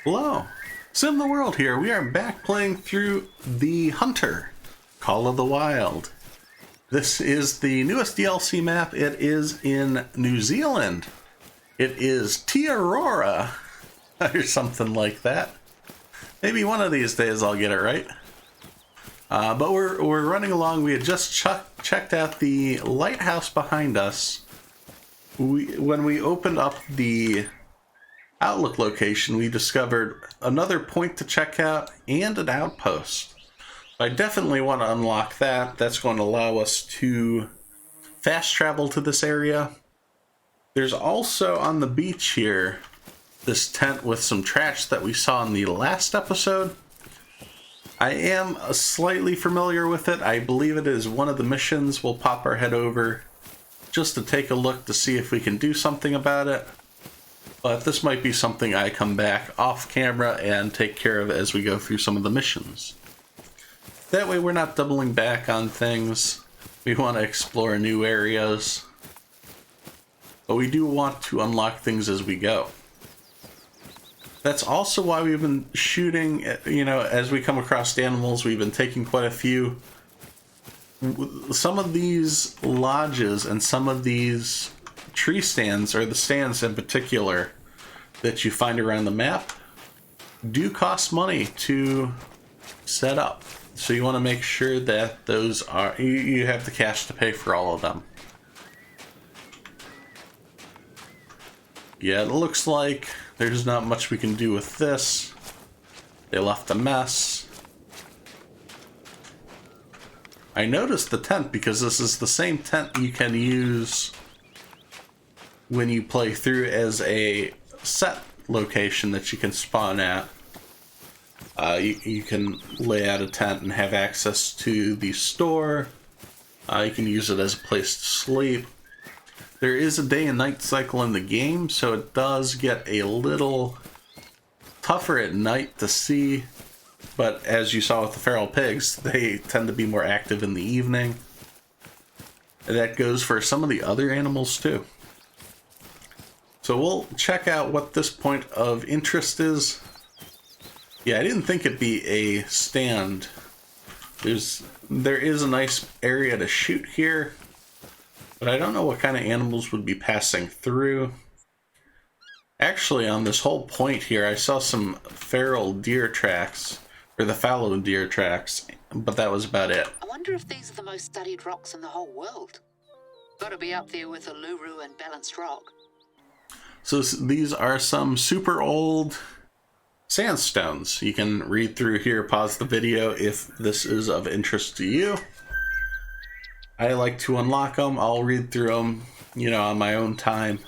Hello, SimTheWorld here. We are back playing through The Hunter, Call of the Wild. This is the newest DLC map. It is in New Zealand. It is Awaroa, or something like that. Maybe one of these days I'll get it right. But we're running along. We had just checked out the lighthouse behind us. When we opened up the Outlook location, we discovered another point to check out and an outpost. I definitely want to unlock that. That's going to allow us to fast travel to this area. There's also on the beach here this tent with some trash that we saw in the last episode. I am slightly familiar with it. I believe it is one of the missions. We'll pop our head over just to take a look to see if we can do something about it. But this might be something I come back off camera and take care of as we go through some of the missions. That way we're not doubling back on things. We want to explore new areas. But we do want to unlock things as we go. That's also why we've been shooting, as we come across animals, we've been taking quite a few. Some of these lodges and some of these tree stands, or the stands in particular, that you find around the map, do cost money to set up. So you want to make sure that those are, you have the cash to pay for all of them. Yeah, it looks like there's not much we can do with this. They left a mess. I noticed the tent because this is the same tent you can use when you play through as a set location that you can spawn at. You can lay out a tent and have access to the store. You can use it as a place to sleep. There is a day and night cycle in the game, so it does get a little tougher at night to see. But as you saw with the feral pigs, they tend to be more active in the evening. And that goes for some of the other animals too. So we'll check out what this point of interest is. Yeah, I didn't think it'd be a stand. There is a nice area to shoot here, but I don't know what kind of animals would be passing through. Actually, on this whole point here, I saw some feral deer tracks, or the fallow deer tracks, but that was about it. I wonder if these are the most studied rocks in the whole world. Gotta be up there with Uluru and Balanced Rock. So these are some super old sandstones. You can read through here, pause the video if this is of interest to you. I like to unlock them. I'll read through them, on my own time.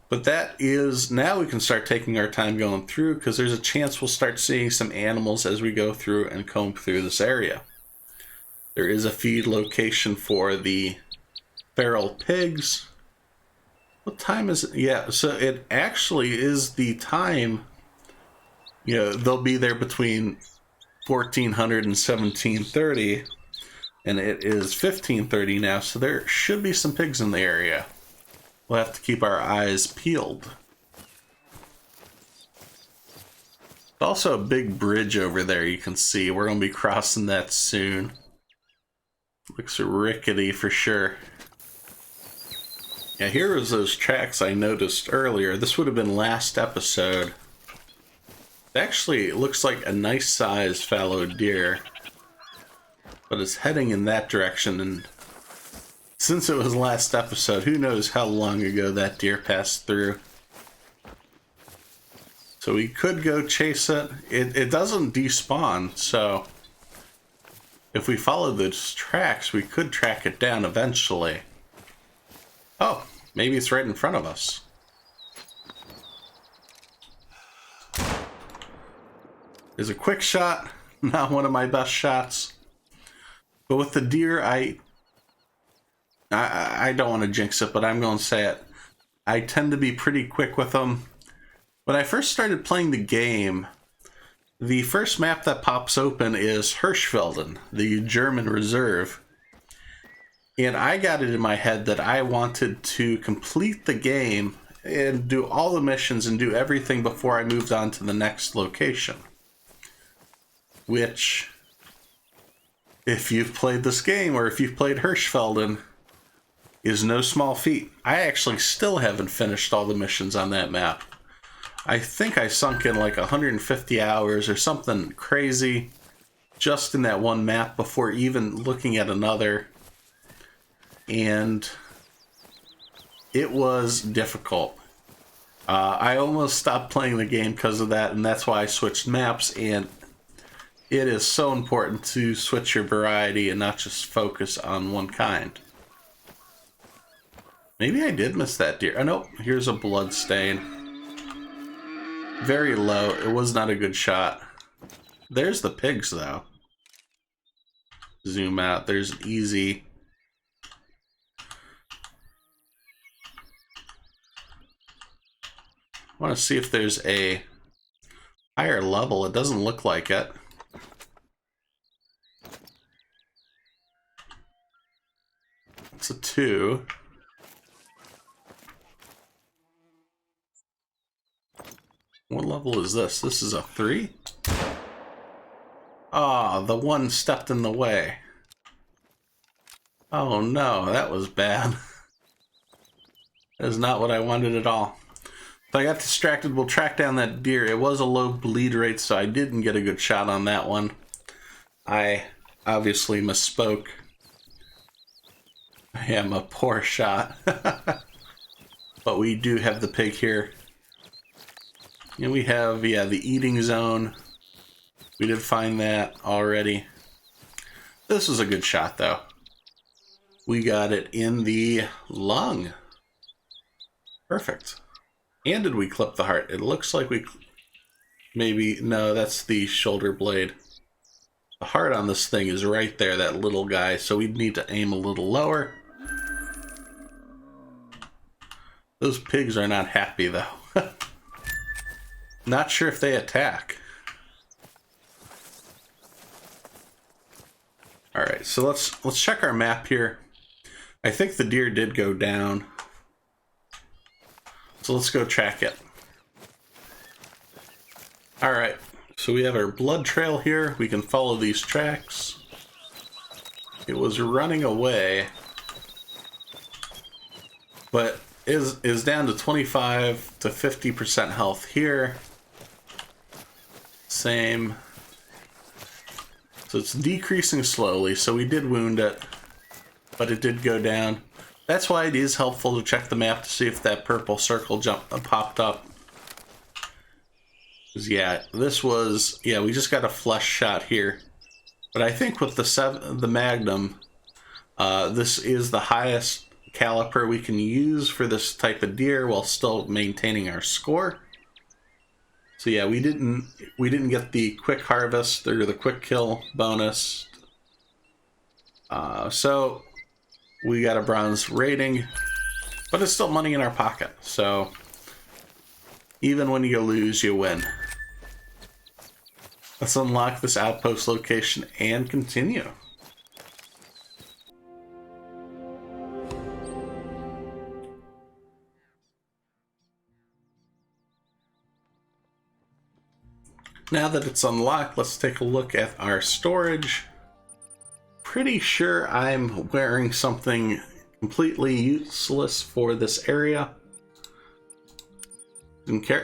But that is, now we can start taking our time going through, because there's a chance we'll start seeing some animals as we go through and comb through this area. There is a feed location for the feral pigs. What time is it? Yeah, so it actually is the time, they'll be there between 1400 and 1730, and it is 1530 now, so there should be some pigs in the area. We'll have to keep our eyes peeled. Also a big bridge over there you can see. We're going to be crossing that soon. Looks rickety for sure. Yeah, here was those tracks I noticed earlier. This would have been last episode. It actually looks like a nice sized fallow deer, but it's heading in that direction, and since it was last episode, who knows how long ago that deer passed through. So we could go chase it. It doesn't despawn, so if we follow those tracks, we could track it down eventually. Oh, maybe it's right in front of us. There's a quick shot, not one of my best shots. But with the deer, I don't want to jinx it, but I'm going to say it. I tend to be pretty quick with them. When I first started playing the game, the first map that pops open is Hirschfelden, the German reserve. And I got it in my head that I wanted to complete the game and do all the missions and do everything before I moved on to the next location. Which, if you've played this game or if you've played Hirschfelden, is no small feat. I actually still haven't finished all the missions on that map. I think I sunk in like 150 hours or something crazy just in that one map before even looking at another. And it was difficult. I almost stopped playing the game because of that, and that's why I switched maps. And it is so important to switch your variety and not just focus on one kind. Maybe I did miss that deer. Oh, no, here's a blood stain. Very low. It was not a good shot. There's the pigs, though. Zoom out. There's an easy. I want to see if there's a higher level. It doesn't look like it. It's a 2. What level is this? This is a 3? Ah, the one stepped in the way. Oh no, that was bad. That is not what I wanted at all. So I got distracted. We'll track down that deer. It was a low bleed rate, so I didn't get a good shot on that one. I obviously misspoke. I am a poor shot. But we do have the pig here. And we have, yeah, the eating zone. We did find that already. This was a good shot, though. We got it in the lung. Perfect. And did we clip the heart? It looks like we... Maybe... No, that's the shoulder blade. The heart on this thing is right there, that little guy. So we need to aim a little lower. Those pigs are not happy, though. Not sure if they attack. Alright, so let's check our map here. I think the deer did go down. So let's go track it. Alright, so we have our blood trail here. We can follow these tracks. It was running away, but is down to 25 to 50% health here. Same. So it's decreasing slowly, so we did wound it, but it did go down. That's why it is helpful to check the map to see if that purple circle popped up. 'Cause yeah, this was, yeah, we just got a flesh shot here. But I think with the Magnum, this is the highest caliper we can use for this type of deer while still maintaining our score. So yeah, we didn't get the quick harvest or the quick kill bonus. So we got a bronze rating, but it's still money in our pocket. So even when you lose, you win. Let's unlock this outpost location and continue. Now that it's unlocked, let's take a look at our storage. Pretty sure I'm wearing something completely useless for this area.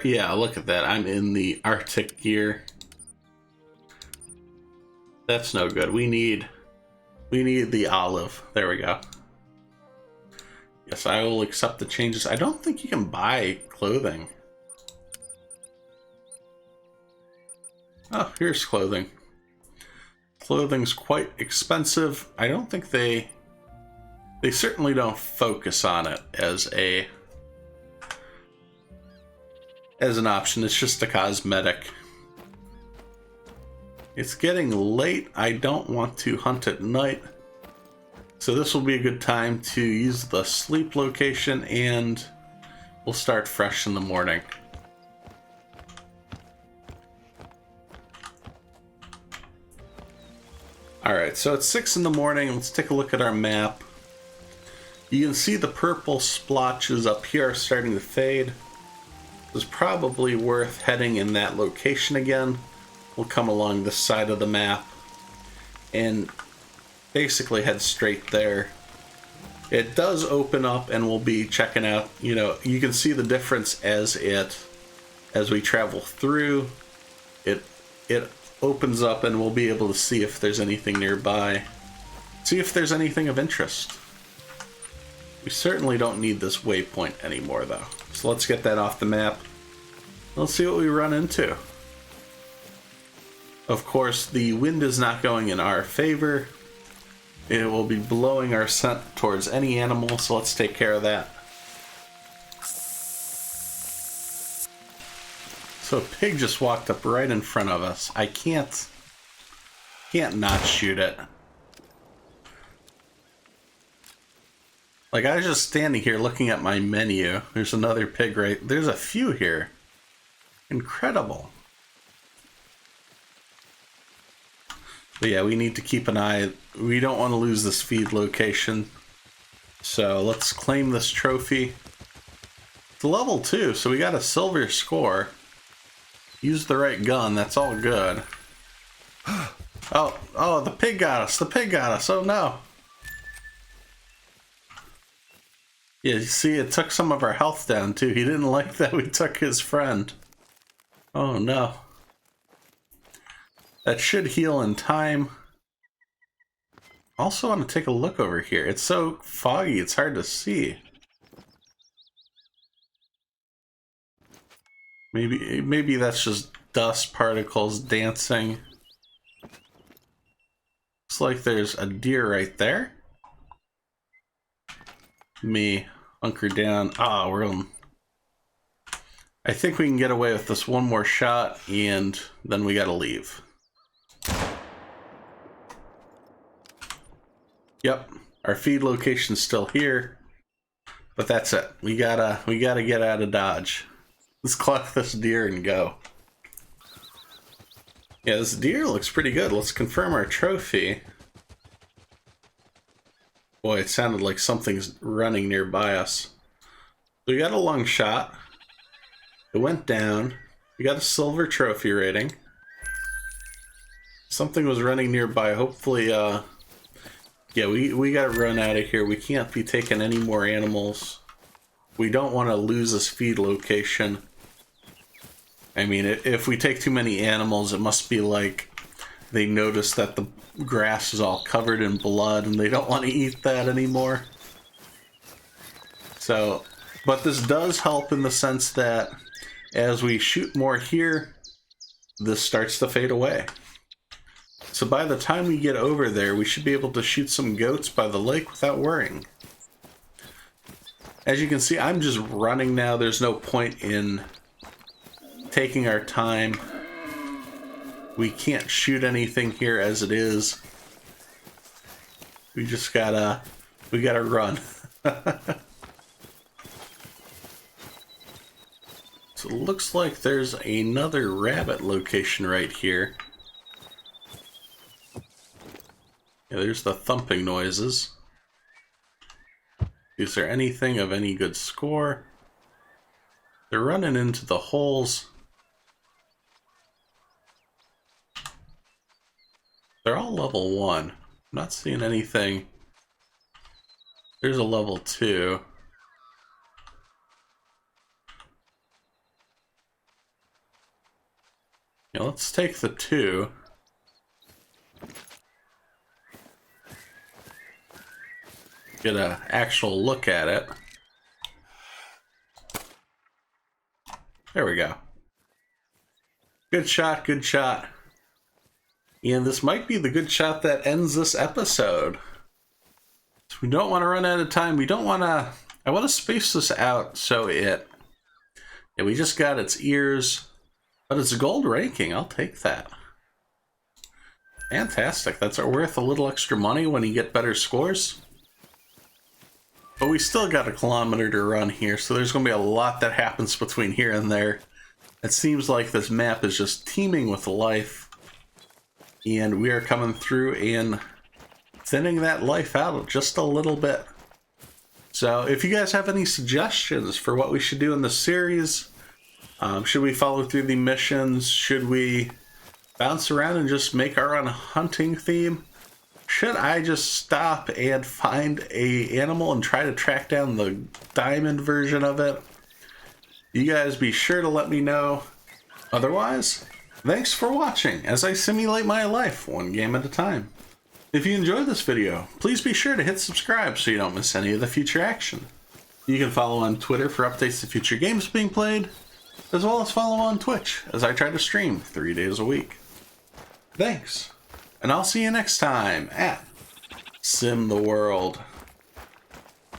Yeah, look at that. I'm in the Arctic gear. That's no good. We need the olive. There we go. Yes, I will accept the changes. I don't think you can buy clothing. Oh, here's clothing. Clothing's quite expensive. I don't think they certainly don't focus on it as an option. It's just a cosmetic. It's getting late. I don't want to hunt at night. So this will be a good time to use the sleep location, and we'll start fresh in the morning. Alright, so it's 6 in the morning. Let's take a look at our map. You can see the purple splotches up here are starting to fade. It's probably worth heading in that location again. We'll come along this side of the map and basically head straight there. It does open up and we'll be checking out, you know, you can see the difference as we travel through. It opens up and we'll be able to see if there's anything nearby. See if there's anything of interest. We certainly don't need this waypoint anymore though. So let's get that off the map. Let's see what we run into. Of course, the wind is not going in our favor. It will be blowing our scent towards any animal, so let's take care of that. So a pig just walked up right in front of us. I can't not shoot it. Like, I was just standing here looking at my menu. There's another pig right... There's a few here. Incredible. But yeah, we need to keep an eye. We don't want to lose this feed location. So let's claim this trophy. It's level 2, so we got a silver score. Use the right gun, that's all good. Oh, the pig got us. The pig got us. Oh no. Yeah, you see, it took some of our health down too. He didn't like that we took his friend. Oh no. That should heal in time. Also want to take a look over here. It's so foggy, it's hard to see. Maybe that's just dust particles dancing. Looks like there's a deer right there. Me hunker down. Ah, we're on. I think we can get away with this one more shot, and then we gotta leave. Yep, our feed location's still here, but that's it. We gotta get out of Dodge. Let's collect this deer and go. Yeah, this deer looks pretty good. Let's confirm our trophy. Boy, it sounded like something's running nearby us. So we got a long shot. It went down. We got a silver trophy rating. Something was running nearby. Hopefully, yeah, we gotta run out of here. We can't be taking any more animals. We don't want to lose this feed location. I mean, if we take too many animals, it must be like they notice that the grass is all covered in blood and they don't want to eat that anymore. So, but this does help in the sense that as we shoot more here, this starts to fade away. So by the time we get over there, we should be able to shoot some goats by the lake without worrying. As you can see, I'm just running now. There's no point in taking our time. We can't shoot anything here as it is. We just gotta run. So it looks like there's another rabbit location right here. Yeah, there's the thumping noises. Is there anything of any good score? They're running into the holes. They're all level 1. I'm not seeing anything. There's a level 2. Yeah, let's take the 2. Get an actual look at it. There we go. Good shot, good shot. And this might be the good shot that ends this episode. So we don't want to run out of time. We don't want to... I want to space this out so it... Yeah, we just got its ears. But it's a gold ranking. I'll take that. Fantastic. That's worth a little extra money when you get better scores. But we still got a kilometer to run here, so there's going to be a lot that happens between here and there. It seems like this map is just teeming with life. And we are coming through and thinning that life out just a little bit. So if you guys have any suggestions for what we should do in the series, should we follow through the missions? Should we bounce around and just make our own hunting theme? Should I just stop and find a animal and try to track down the diamond version of it? You guys be sure to let me know. Otherwise, thanks for watching as I simulate my life one game at a time. If you enjoyed this video, please be sure to hit subscribe so you don't miss any of the future action. You can follow on Twitter for updates to future games being played, as well as follow on Twitch as I try to stream 3 days a week. Thanks, and I'll see you next time at SimTheWorld.